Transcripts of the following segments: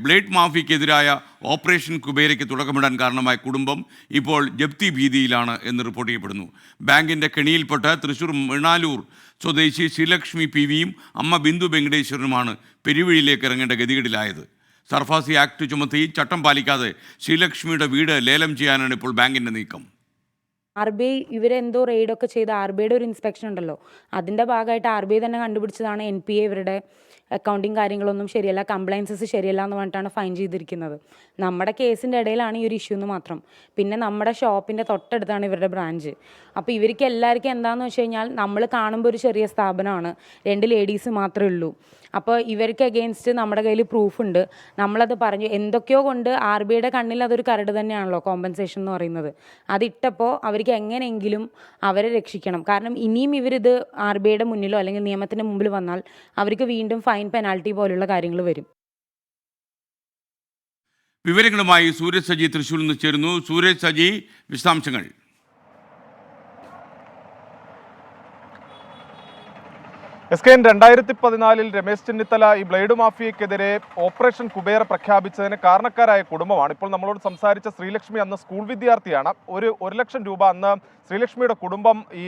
Blade മാഫിയക്കെതിരായ operation കുബേരയ്ക്ക് തുടക്കമിടാൻ കാരണമായ കുടുംബം ഇപ്പോൾ ജപ്തി ഭീതിയിലാണ് എന്ന് റിപ്പോർട്ട് ചെയ്യപ്പെടുന്നു. ബാങ്കിൻ്റെ കെണിയിൽപ്പെട്ട് തൃശൂർ മിണാലൂർ സ്വദേശി ശ്രീലക്ഷ്മി PVയും അമ്മ ബിന്ദു വെങ്കടേശ്വരനുമാണ് പെരുവഴിയിലേക്ക് ഇറങ്ങേണ്ട ഗതികേടിലായത്. സർഫാസി ആക്ട് ചുമത്തി ചട്ടം പാലിക്കാതെ ശ്രീലക്ഷ്മിയുടെ വീട് ലേലം ചെയ്യാനാണ് ഇപ്പോൾ ബാങ്കിൻ്റെ നീക്കം. RBI ഇവരെന്തോ റെയ്ഡൊക്കെ ചെയ്ത് RBIയുടെ ഒരു ഇൻസ്പെക്ഷൻ ഉണ്ടല്ലോ, അതിൻ്റെ ഭാഗമായിട്ട് RBI തന്നെ കണ്ടുപിടിച്ചതാണ് NPA ഇവരുടെ അക്കൗണ്ടിങ് കാര്യങ്ങളൊന്നും ശരിയല്ല, കംപ്ലയൻസസ് ശരിയല്ല എന്ന് പറഞ്ഞിട്ടാണ് ഫൈൻ ചെയ്തിരിക്കുന്നത്. നമ്മുടെ കേസിൻ്റെ ഇടയിലാണ് ഈ ഒരു ഇഷ്യൂ എന്ന് മാത്രം. പിന്നെ നമ്മുടെ ഷോപ്പിൻ്റെ തൊട്ടടുത്താണ് ഇവരുടെ ബ്രാഞ്ച്. അപ്പോൾ ഇവർക്ക് എല്ലാവർക്കും എന്താണെന്ന് വെച്ച് കഴിഞ്ഞാൽ, നമ്മൾ കാണുമ്പോൾ ഒരു ചെറിയ സ്ഥാപനമാണ്, 2 ലേഡീസ് മാത്രമേ ഉള്ളൂ. അപ്പോൾ ഇവർക്ക് അഗെയിൻസ്റ്റ് നമ്മുടെ കയ്യിൽ പ്രൂഫുണ്ട്. നമ്മളത് പറഞ്ഞു എന്തൊക്കെയോ കൊണ്ട് RBIയുടെ കണ്ണിൽ അതൊരു കരട് തന്നെയാണല്ലോ കോമ്പൻസേഷൻ എന്ന് പറയുന്നത്. അതിട്ടപ്പോൾ അവർക്ക് എങ്ങനെയെങ്കിലും അവരെ രക്ഷിക്കണം. കാരണം ഇനിയും ഇവരിത് RBIയുടെ മുന്നിലോ അല്ലെങ്കിൽ നിയമത്തിൻ്റെ മുമ്പിൽ വന്നാൽ അവർക്ക് വീണ്ടും ഫൈൻ, പെനാൽറ്റി പോലുള്ള കാര്യങ്ങൾ വരും. വിവരങ്ങളുമായി സൂരജ് സജി തൃശ്ശൂരിൽ നിന്ന് ചേരുന്നു. സൂരജ് സജി, വിശദാംശങ്ങൾ. SKN 2014 രമേശ് ചെന്നിത്തല ഈ ബ്ലേഡ് മാഫിയക്കെതിരെ ഓപ്പറേഷൻ കുബേര പ്രഖ്യാപിച്ചതിന് കാരണക്കാരായ കുടുംബമാണ്. ഇപ്പോൾ നമ്മളോട് സംസാരിച്ച ശ്രീലക്ഷ്മി അന്ന് സ്കൂൾ വിദ്യാർത്ഥിയാണ്. 1 ലക്ഷം രൂപ അന്ന് ശ്രീലക്ഷ്മിയുടെ കുടുംബം ഈ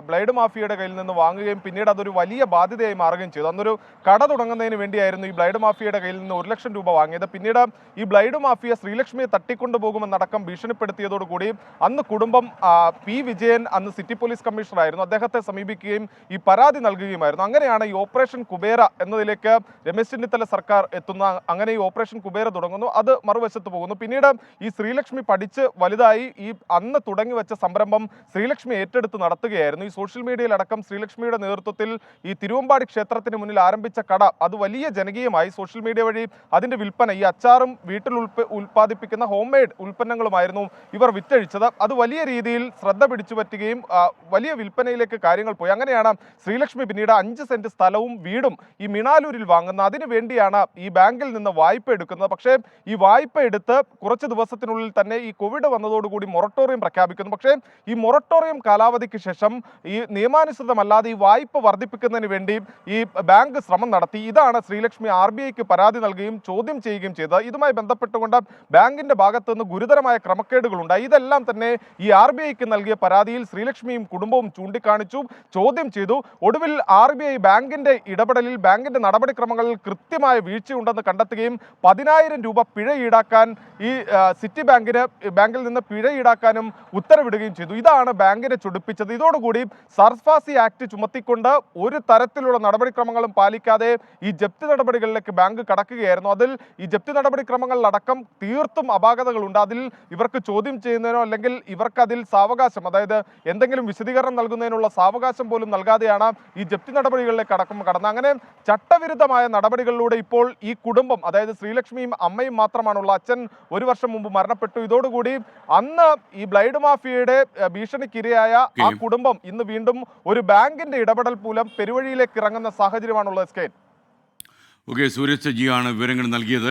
ബ്ലേഡ് മാഫിയയുടെ കയ്യിൽ നിന്ന് വാങ്ങുകയും പിന്നീട് അതൊരു വലിയ ബാധ്യതയായി മാറുകയും ചെയ്തു. അന്നൊരു കട തുടങ്ങുന്നതിന് വേണ്ടിയായിരുന്നു ഈ ബ്ലേഡ് മാഫിയയുടെ കയ്യിൽ നിന്ന് 1 ലക്ഷം രൂപ വാങ്ങിയത്. പിന്നീട് ഈ ബ്ലേഡ് മാഫിയ ശ്രീലക്ഷ്മിയെ തട്ടിക്കൊണ്ടുപോകുമെന്നടക്കം ഭീഷണിപ്പെടുത്തിയതോടുകൂടി അന്ന് കുടുംബം P. വിജയൻ അന്ന് സിറ്റി പോലീസ് കമ്മീഷണറായിരുന്നു, അദ്ദേഹത്തെ സമീപിക്കുകയും ഈ പരാതി നൽകുകയുമായിരുന്നു. അങ്ങനെയാണ് ഈ ഓപ്പറേഷൻ കുബേര എന്നതിലേക്ക് രമേശ് ചെന്നിത്തല സർക്കാർ എത്തുന്ന. അങ്ങനെ ഈ ഓപ്പറേഷൻ കുബേര തുടങ്ങുന്നു, അത് മറുവശത്ത് പോകുന്നു. പിന്നീട് ഈ ശ്രീലക്ഷ്മി പഠിച്ച് വലുതായി ഈ അന്ന് തുടങ്ങി വെച്ച സംരംഭം ശ്രീലക്ഷ്മി ഏറ്റെടുത്ത് നടത്തുകയായിരുന്നു. ഈ സോഷ്യൽ മീഡിയയിലടക്കം ശ്രീലക്ഷ്മിയുടെ നേതൃത്വത്തിൽ ഈ തിരുവമ്പാടി ക്ഷേത്രത്തിന് മുന്നിൽ ആരംഭിച്ച കട അത് വലിയ ജനകീയമായി. സോഷ്യൽ മീഡിയ വഴി അതിന്റെ വിൽപ്പന, ഈ അച്ചാറും വീട്ടിൽ ഉൽപ്പാദിപ്പിക്കുന്ന ഹോം മെയ്ഡ് ഉൽപ്പന്നങ്ങളുമായിരുന്നു ഇവർ വിറ്റഴിച്ചത്. അത് വലിയ രീതിയിൽ ശ്രദ്ധ പിടിച്ചു പറ്റുകയും വലിയ വിൽപ്പനയിലേക്ക് കാര്യങ്ങൾ പോയി. അങ്ങനെയാണ് ശ്രീലക്ഷ്മി പിന്നീട് 5 സെന്റ് സ്ഥലവും വീടും ഈ മിണാലൂരിൽ വാങ്ങുന്നത്. അതിനു വേണ്ടിയാണ് ഈ ബാങ്കിൽ നിന്ന് വായ്പ എടുക്കുന്നത്. പക്ഷേ ഈ വായ്പ എടുത്ത് കുറച്ച് ദിവസത്തിനുള്ളിൽ തന്നെ ഈ കോവിഡ് വന്നതോടുകൂടി മൊറട്ടോറിയം പ്രഖ്യാപിക്കുന്നു. പക്ഷേ ഈ മൊറട്ടോറിയം കാലാവധിക്ക് ശേഷം ഈ നിയമാനുസൃതമല്ലാതെ ഈ വായ്പ വർദ്ധിപ്പിക്കുന്നതിന് വേണ്ടി ഈ ബാങ്ക് ശ്രമം നടത്തി. ഇതാണ് ശ്രീലക്ഷ്മി RBIക്ക് പരാതി നൽകുകയും ചോദ്യം ചെയ്യുകയും ചെയ്തത്. ഇതുമായി ബന്ധപ്പെട്ടുകൊണ്ട് ബാങ്കിന്റെ ഭാഗത്തു നിന്ന് ഗുരുതരമായ ക്രമക്കേടുകളുണ്ടായി. ഇതെല്ലാം തന്നെ ഈ RBIക്ക് നൽകിയ പരാതിയിൽ ശ്രീലക്ഷ്മിയും കുടുംബവും ചൂണ്ടിക്കാണിച്ചു, ചോദ്യം ചെയ്തു. ഒടുവിൽ RBI ബാങ്കിന്റെ ഇടപെടലിൽ, ബാങ്കിന്റെ നടപടിക്രമങ്ങളിൽ കൃത്യമായ വീഴ്ചയുണ്ടെന്ന് കണ്ടെത്തുകയും 10,000 രൂപ പിഴ ഈടാക്കാൻ ഈ സിറ്റി ബാങ്കിൽ നിന്ന് പിഴ ഈടാക്കാനും ഉത്തരവിടുകയും ചെയ്തു. ഇതാണ് ബാങ്കിനെ ചൊടിപ്പിച്ചത്. ഇതോടുകൂടി സർഫാസി ആക്ട് ചുമത്തിക്കൊണ്ട് ഒരു തരത്തിലുള്ള നടപടിക്രമങ്ങളും പാലിക്കാതെ ഈ ജപ്തി നടപടികളിലേക്ക് ബാങ്ക് കടക്കുകയായിരുന്നു. അതിൽ ഈ ജപ്തി നടപടിക്രമങ്ങളിലടക്കം തീർത്തും അപാകതകളുണ്ട്. അതിൽ ഇവർക്ക് ചോദ്യം ചെയ്യുന്നതിനോ അല്ലെങ്കിൽ ഇവർക്ക് അതിൽ സാവകാശം, അതായത് എന്തെങ്കിലും വിശദീകരണം നൽകുന്നതിനുള്ള സാവകാശം പോലും നൽകാതെയാണ് ഈ ജപ്തി നടപടികളിലേക്ക് കടന്നത്. അങ്ങനെ ചട്ടവിരുദ്ധമായ നടപടികളിലൂടെ ഇപ്പോൾ ഈ കുടുംബം, അതായത് ശ്രീലക്ഷ്മിയും അമ്മയും മാത്രമാണുള്ള. അച്ഛൻ 1 വർഷം മുമ്പ് മരണപ്പെട്ടു. ഇതോടുകൂടി അന്ന് ഈ ബ്ലേഡ് മാഫിയയുടെ ഭീഷണിക്കിരയായ ആ കുടുംബം ഇന്ന് വീണ്ടും ഒരു ബാങ്കിന്റെ ഇടപെടൽ മൂലം പെരുവഴിയിലേക്ക് ഇറങ്ങുന്ന സാഹചര്യമാണുള്ളത്. ഓക്കെ, സൂരജ് സജിയാണ് വിവരങ്ങൾ നൽകിയത്.